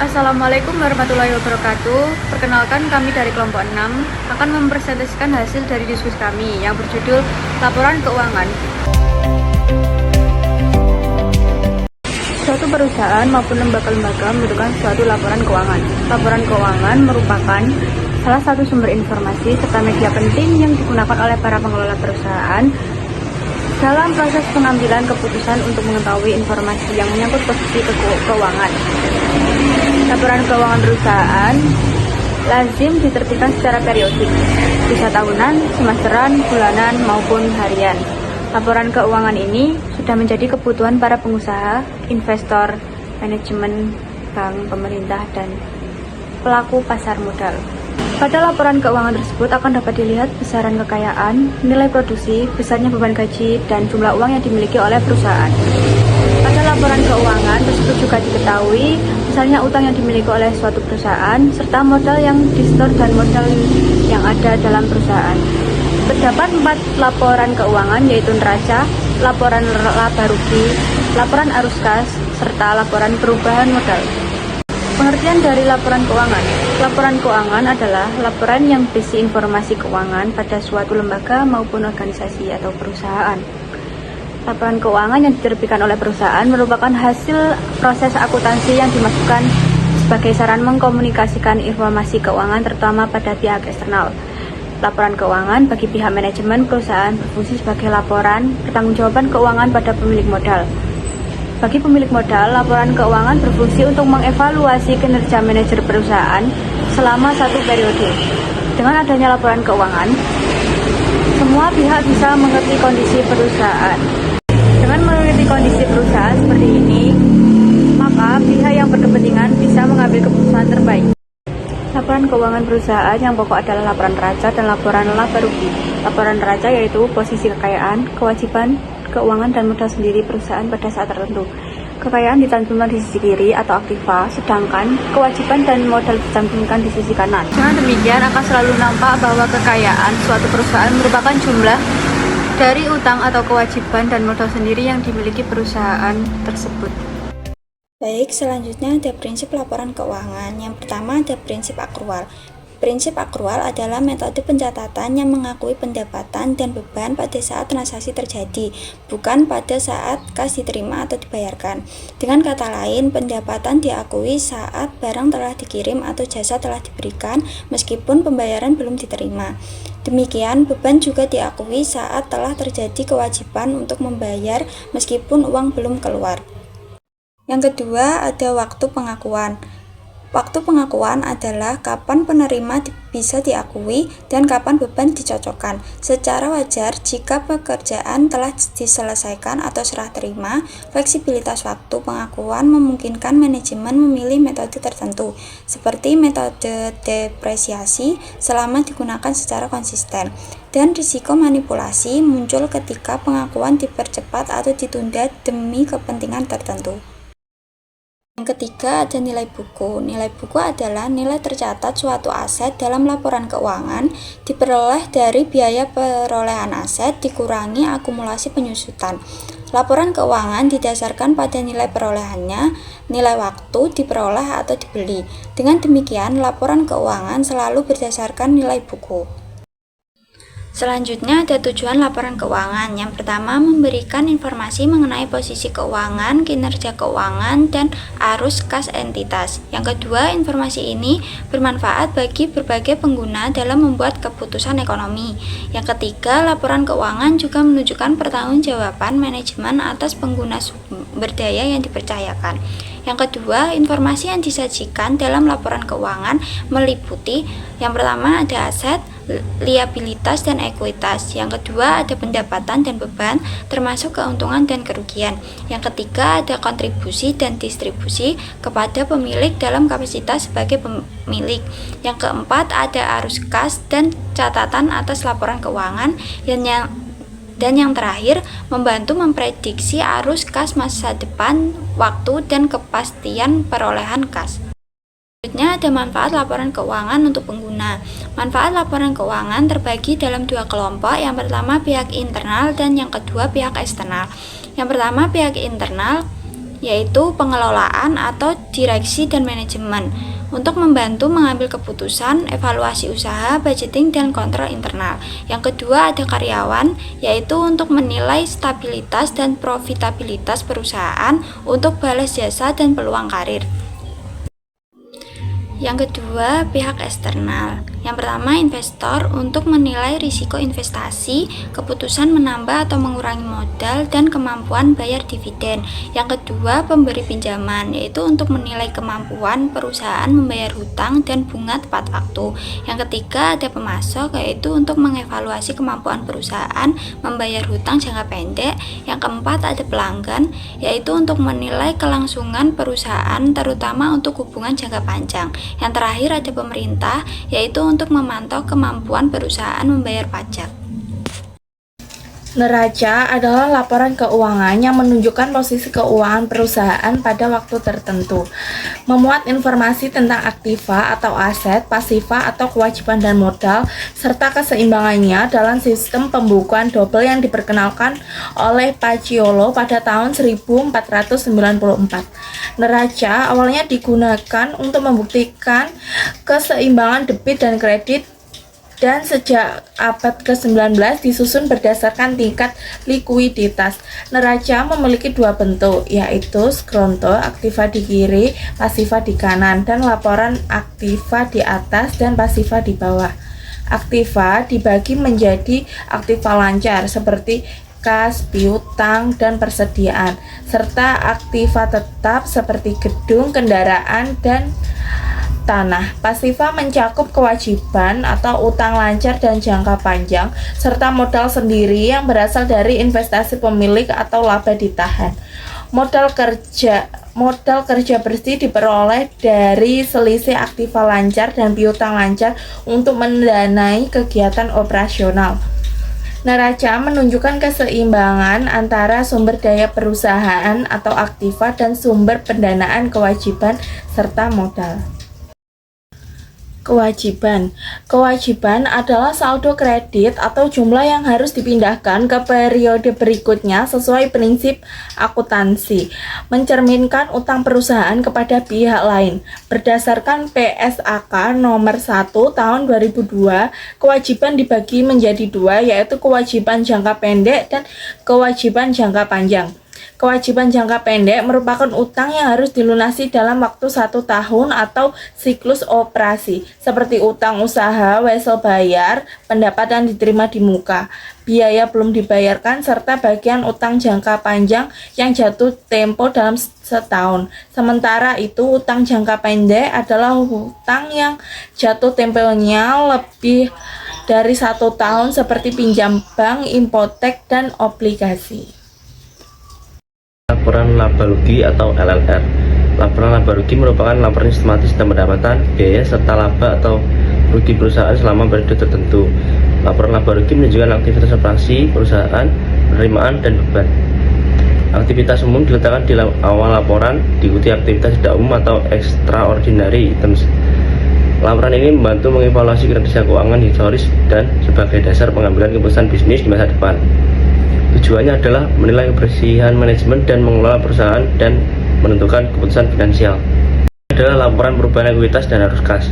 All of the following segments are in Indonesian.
Assalamualaikum warahmatullahi wabarakatuh. Perkenalkan, kami dari kelompok 6 akan mempresentasikan hasil dari diskusi kami yang berjudul Laporan Keuangan. Suatu perusahaan maupun lembaga-lembaga membutuhkan suatu laporan keuangan. Laporan keuangan merupakan salah satu sumber informasi serta media penting yang digunakan oleh para pengelola perusahaan dalam proses pengambilan keputusan untuk mengetahui informasi yang menyangkut posisi keuangan. Laporan keuangan perusahaan lazim diterbitkan secara periodik, bisa tahunan, semesteran, bulanan, maupun harian. Laporan keuangan ini sudah menjadi kebutuhan para pengusaha, investor, manajemen, bank, pemerintah, dan pelaku pasar modal. Pada laporan keuangan tersebut akan dapat dilihat besaran kekayaan, nilai produksi, besarnya beban gaji, dan jumlah uang yang dimiliki oleh perusahaan. Pada laporan keuangan tersebut juga diketahui misalnya utang yang dimiliki oleh suatu perusahaan, serta modal yang di-store dan modal yang ada dalam perusahaan. Terdapat 4 laporan keuangan, yaitu neraca, laporan laba rugi, laporan arus kas, serta laporan perubahan modal. Pengertian dari laporan keuangan. Laporan keuangan adalah laporan yang berisi informasi keuangan pada suatu lembaga maupun organisasi atau perusahaan. Laporan keuangan yang diterbitkan oleh perusahaan merupakan hasil proses akuntansi yang dimasukkan sebagai saran mengkomunikasikan informasi keuangan terutama pada pihak eksternal. Laporan keuangan bagi pihak manajemen perusahaan berfungsi sebagai laporan pertanggungjawaban keuangan pada pemilik modal. Bagi pemilik modal, laporan keuangan berfungsi untuk mengevaluasi kinerja manajer perusahaan selama satu periode. Dengan adanya laporan keuangan, semua pihak bisa mengerti kondisi perusahaan. Dengan mengerti kondisi perusahaan seperti ini, maka pihak yang berkepentingan bisa mengambil keputusan terbaik. Laporan keuangan perusahaan yang pokok adalah laporan neraca dan laporan laba rugi. Laporan neraca yaitu posisi kekayaan, kewajiban, keuangan dan modal sendiri perusahaan pada saat tertentu. Kekayaan dicantumkan di sisi kiri atau aktiva, sedangkan kewajiban dan modal dicantumkan di sisi kanan. Dengan demikian akan selalu nampak bahwa kekayaan suatu perusahaan merupakan jumlah dari utang atau kewajiban dan modal sendiri yang dimiliki perusahaan tersebut. Baik, selanjutnya ada prinsip laporan keuangan. Yang pertama ada prinsip akrual. Prinsip akrual adalah metode pencatatan yang mengakui pendapatan dan beban pada saat transaksi terjadi, bukan pada saat kas diterima atau dibayarkan. Dengan kata lain, pendapatan diakui saat barang telah dikirim atau jasa telah diberikan, meskipun pembayaran belum diterima. Demikian, beban juga diakui saat telah terjadi kewajiban untuk membayar, meskipun uang belum keluar. Yang kedua, ada waktu pengakuan. Waktu pengakuan adalah kapan penerima bisa diakui dan kapan beban dicocokkan. Secara wajar, jika pekerjaan telah diselesaikan atau serah terima, fleksibilitas waktu pengakuan memungkinkan manajemen memilih metode tertentu, seperti metode depresiasi selama digunakan secara konsisten. Dan risiko manipulasi muncul ketika pengakuan dipercepat atau ditunda demi kepentingan tertentu. Yang ketiga ada nilai buku. Nilai buku adalah nilai tercatat suatu aset dalam laporan keuangan diperoleh dari biaya perolehan aset dikurangi akumulasi penyusutan. Laporan keuangan didasarkan pada nilai perolehannya, nilai waktu diperoleh atau dibeli. Dengan demikian, laporan keuangan selalu berdasarkan nilai buku. Selanjutnya ada tujuan laporan keuangan. Yang pertama, memberikan informasi mengenai posisi keuangan, kinerja keuangan, dan arus kas entitas. Yang kedua, informasi ini bermanfaat bagi berbagai pengguna dalam membuat keputusan ekonomi. Yang ketiga, laporan keuangan juga menunjukkan pertanggungjawaban manajemen atas pengguna sumber daya yang dipercayakan. Yang kedua, informasi yang disajikan dalam laporan keuangan meliputi yang pertama ada aset, liabilitas, dan ekuitas. Yang kedua ada pendapatan dan beban, termasuk keuntungan dan kerugian. Yang ketiga ada kontribusi dan distribusi kepada pemilik dalam kapasitas sebagai pemilik. Yang keempat ada arus kas dan catatan atas laporan keuangan. Dan yang terakhir, membantu memprediksi arus kas masa depan, waktu, dan kepastian perolehan kas. Selanjutnya ada manfaat laporan keuangan untuk pengguna. Manfaat laporan keuangan terbagi dalam 2 kelompok. Yang pertama pihak internal dan yang kedua pihak eksternal. Yang pertama pihak internal yaitu pengelolaan atau direksi dan manajemen, untuk membantu mengambil keputusan, evaluasi usaha, budgeting, dan kontrol internal. Yang kedua ada karyawan, yaitu untuk menilai stabilitas dan profitabilitas perusahaan untuk balas jasa dan peluang karir. Yang kedua, pihak eksternal. Yang pertama, investor untuk menilai risiko investasi, keputusan menambah atau mengurangi modal, dan kemampuan bayar dividen. Yang kedua, pemberi pinjaman, yaitu untuk menilai kemampuan perusahaan membayar hutang dan bunga tepat waktu. Yang ketiga, ada pemasok, yaitu untuk mengevaluasi kemampuan perusahaan membayar hutang jangka pendek. Yang keempat, ada pelanggan, yaitu untuk menilai kelangsungan perusahaan, terutama untuk hubungan jangka panjang. Yang terakhir ada pemerintah, yaitu untuk memantau kemampuan perusahaan membayar pajak. Neraca adalah laporan keuangan yang menunjukkan posisi keuangan perusahaan pada waktu tertentu. Memuat informasi tentang aktiva atau aset, pasifa atau kewajiban dan modal, serta keseimbangannya dalam sistem pembukuan double yang diperkenalkan oleh Paciolo pada tahun 1494. Neraca awalnya digunakan untuk membuktikan keseimbangan debit dan kredit, dan sejak abad ke-19 disusun berdasarkan tingkat likuiditas. Neraca memiliki dua bentuk, yaitu skronto, aktiva di kiri, pasifa di kanan, dan laporan aktiva di atas dan pasifa di bawah. Aktiva dibagi menjadi aktiva lancar seperti kas, piutang, dan persediaan, serta aktiva tetap seperti gedung, kendaraan, dan tanah. Pasifa mencakup kewajiban atau utang lancar dan jangka panjang, serta modal sendiri yang berasal dari investasi pemilik atau laba ditahan. Modal kerja bersih diperoleh dari selisih aktiva lancar dan piutang lancar untuk mendanai kegiatan operasional. Neraca menunjukkan keseimbangan antara sumber daya perusahaan atau aktiva dan sumber pendanaan kewajiban serta modal. Kewajiban adalah saldo kredit atau jumlah yang harus dipindahkan ke periode berikutnya sesuai prinsip akuntansi, mencerminkan utang perusahaan kepada pihak lain. Berdasarkan PSAK nomor 1 tahun 2002, kewajiban dibagi menjadi dua, yaitu kewajiban jangka pendek dan kewajiban jangka panjang. Kewajiban jangka pendek merupakan utang yang harus dilunasi dalam waktu 1 tahun atau siklus operasi, seperti utang usaha, wesel bayar, pendapatan diterima di muka, biaya belum dibayarkan, serta bagian utang jangka panjang yang jatuh tempo dalam setahun. Sementara itu, utang jangka pendek adalah utang yang jatuh temponya lebih dari 1 tahun seperti pinjam bank, hipotek, dan obligasi. Laporan laba rugi atau LLR. Laporan laba rugi merupakan laporan sistematis tentang pendapatan, biaya, serta laba atau rugi perusahaan selama periode tertentu. Laporan laba rugi menunjukkan aktivitas operasi perusahaan, penerimaan, dan beban. Aktivitas umum diletakkan di awal laporan, diikuti aktivitas tidak umum atau extraordinary items. Laporan ini membantu mengevaluasi kinerja keuangan historis dan sebagai dasar pengambilan keputusan bisnis di masa depan. Tujuannya adalah menilai kebersihan manajemen dan mengelola perusahaan dan menentukan keputusan finansial. Ini adalah laporan perubahan ekuitas dan arus kas.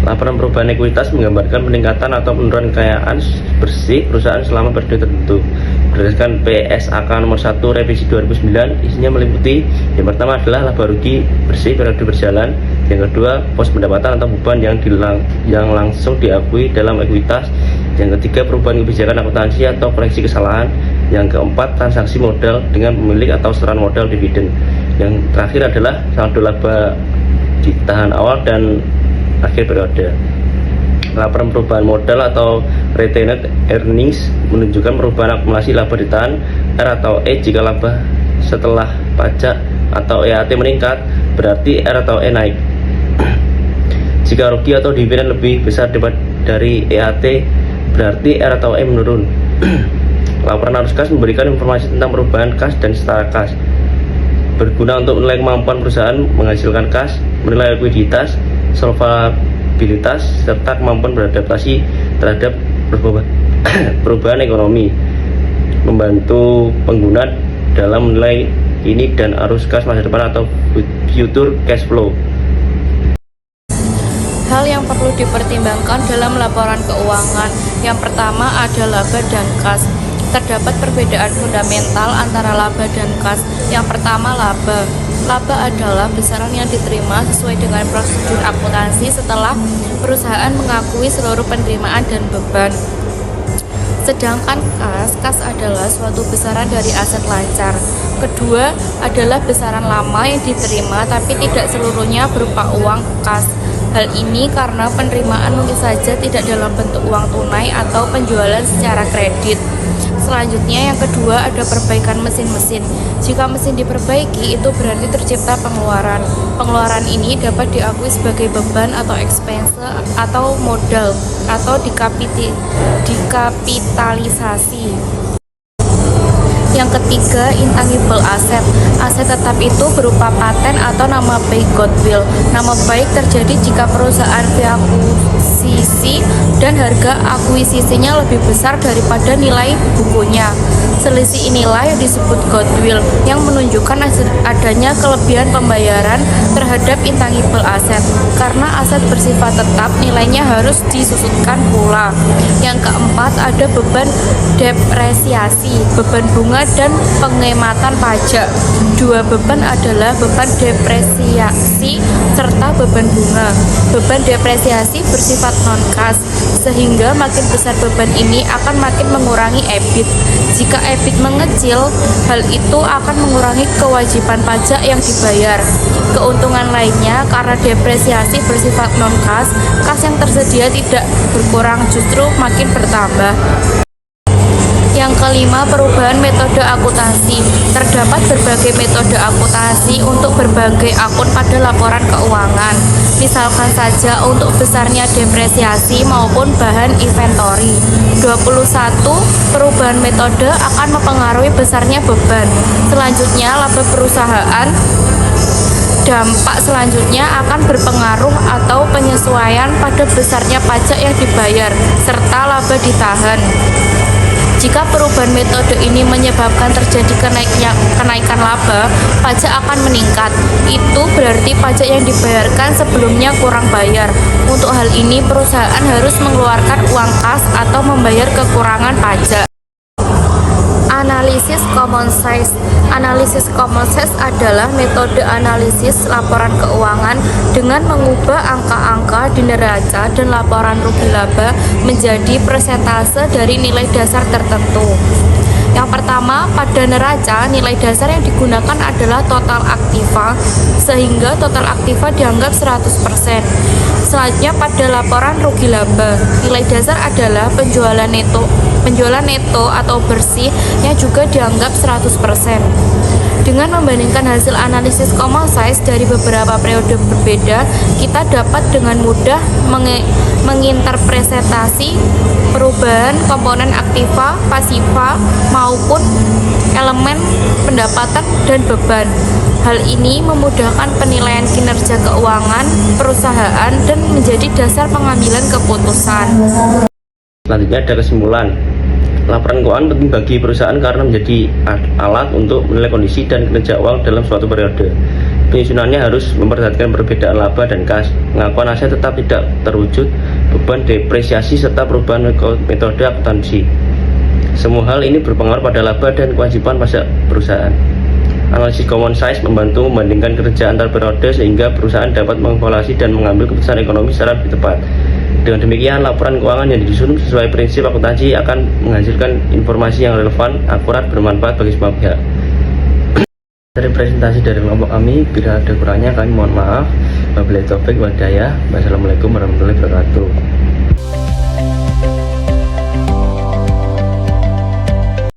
Laporan perubahan ekuitas menggambarkan peningkatan atau penurunan kekayaan bersih perusahaan selama periode tertentu. Berdasarkan PSAK nomor 1 revisi 2009, isinya meliputi: yang pertama adalah laba rugi bersih periode berjalan, yang kedua pos pendapatan atau beban yang langsung diakui dalam ekuitas, yang ketiga perubahan kebijakan akuntansi atau koreksi kesalahan, yang keempat transaksi modal dengan pemilik atau setoran modal dividen, yang terakhir adalah saldo laba ditahan awal dan akhir periode. Laporan perubahan modal atau retained earnings menunjukkan perubahan akumulasi laba ditahan R atau E jika laba setelah pajak atau EAT meningkat, berarti R atau E naik. Jika rugi atau dividen lebih besar dari EAT, berarti R atau E menurun. Laporan arus kas memberikan informasi tentang perubahan kas dan setara kas, berguna untuk menilai kemampuan perusahaan menghasilkan kas, menilai likuiditas, solvabilitas, serta kemampuan beradaptasi terhadap perubahan ekonomi, membantu pengguna dalam menilai kini dan arus kas masa depan atau future cash flow. Hal yang perlu dipertimbangkan dalam laporan keuangan yang pertama ada laba dan kas. Terdapat perbedaan fundamental antara laba dan kas. Yang pertama laba. Laba adalah besaran yang diterima sesuai dengan prosedur akuntansi setelah perusahaan mengakui seluruh penerimaan dan beban. Sedangkan kas adalah suatu besaran dari aset lancar. Kedua adalah besaran lama yang diterima tapi tidak seluruhnya berupa uang kas. Hal ini karena penerimaan mungkin saja tidak dalam bentuk uang tunai atau penjualan secara kredit. Selanjutnya yang kedua ada perbaikan mesin-mesin. Jika mesin diperbaiki itu berarti tercipta pengeluaran. Pengeluaran ini dapat diakui sebagai beban atau expense atau modal atau dikapitalisasi. Yang ketiga, intangible asset. Aset tetap itu berupa paten atau nama baik goodwill. Nama baik terjadi jika perusahaan diakuisisi dan harga akuisisinya lebih besar daripada nilai bukunya. Selisih inilah yang disebut goodwill, yang menunjukkan adanya kelebihan pembayaran terhadap intangible asset. Karena aset bersifat tetap, nilainya harus disusutkan pula. Yang keempat ada beban depresiasi, beban bunga dan penghematan pajak. Dua beban adalah beban depresiasi serta beban bunga. Beban depresiasi bersifat non-kas, sehingga makin besar beban ini akan makin mengurangi EBIT. Jika EBIT mengecil, hal itu akan mengurangi kewajiban pajak yang dibayar. Keuntungan lainnya karena depresiasi bersifat non-kas, kas yang tersedia tidak berkurang, justru makin bertambah. Yang kelima, perubahan metode akuntansi. Terdapat berbagai metode akuntansi untuk berbagai akun pada laporan keuangan. Misalkan saja untuk besarnya depresiasi maupun bahan inventory. 21. Perubahan metode akan mempengaruhi besarnya beban. Selanjutnya, laba perusahaan. Dampak selanjutnya akan berpengaruh atau penyesuaian pada besarnya pajak yang dibayar serta laba ditahan. Jika perubahan metode ini menyebabkan terjadi kenaikan laba, pajak akan meningkat. Itu berarti pajak yang dibayarkan sebelumnya kurang bayar. Untuk hal ini, perusahaan harus mengeluarkan uang kas atau membayar kekurangan pajak. Analisis common size. Analisis common size adalah metode analisis laporan keuangan dengan mengubah angka-angka di neraca dan laporan rugi laba menjadi persentase dari nilai dasar tertentu. Yang pertama, pada neraca, nilai dasar yang digunakan adalah total aktiva, sehingga total aktiva dianggap 100%. Selanjutnya, pada laporan rugi laba, nilai dasar adalah penjualan neto atau bersih yang juga dianggap 100%. Dengan membandingkan hasil analisis common size dari beberapa periode berbeda, kita dapat dengan mudah menginterpretasi perubahan komponen aktiva, pasiva, maupun elemen pendapatan dan beban. Hal ini memudahkan penilaian kinerja keuangan perusahaan dan menjadi dasar pengambilan keputusan. Selanjutnya ada kesimpulan. Laporan keuangan penting bagi perusahaan karena menjadi alat untuk menilai kondisi dan kinerja uang dalam suatu periode. Penyusunannya harus memperhatikan perbedaan laba dan kas, pengakuan aset tetap tidak terwujud, beban depresiasi, serta perubahan metode akuntansi. Semua hal ini berpengaruh pada laba dan kewajiban pajak perusahaan. Analisis common size membantu membandingkan kinerja antar periode sehingga perusahaan dapat mengevaluasi dan mengambil keputusan ekonomi secara lebih tepat. Dengan demikian, laporan keuangan yang disusun sesuai prinsip akuntansi akan menghasilkan informasi yang relevan, akurat, bermanfaat bagi semua pihak. Dari presentasi dari kelompok kami, bila ada kurangnya kami mohon maaf. Wabillahi taufiq wal hidayah. Wassalamualaikum warahmatullahi wabarakatuh.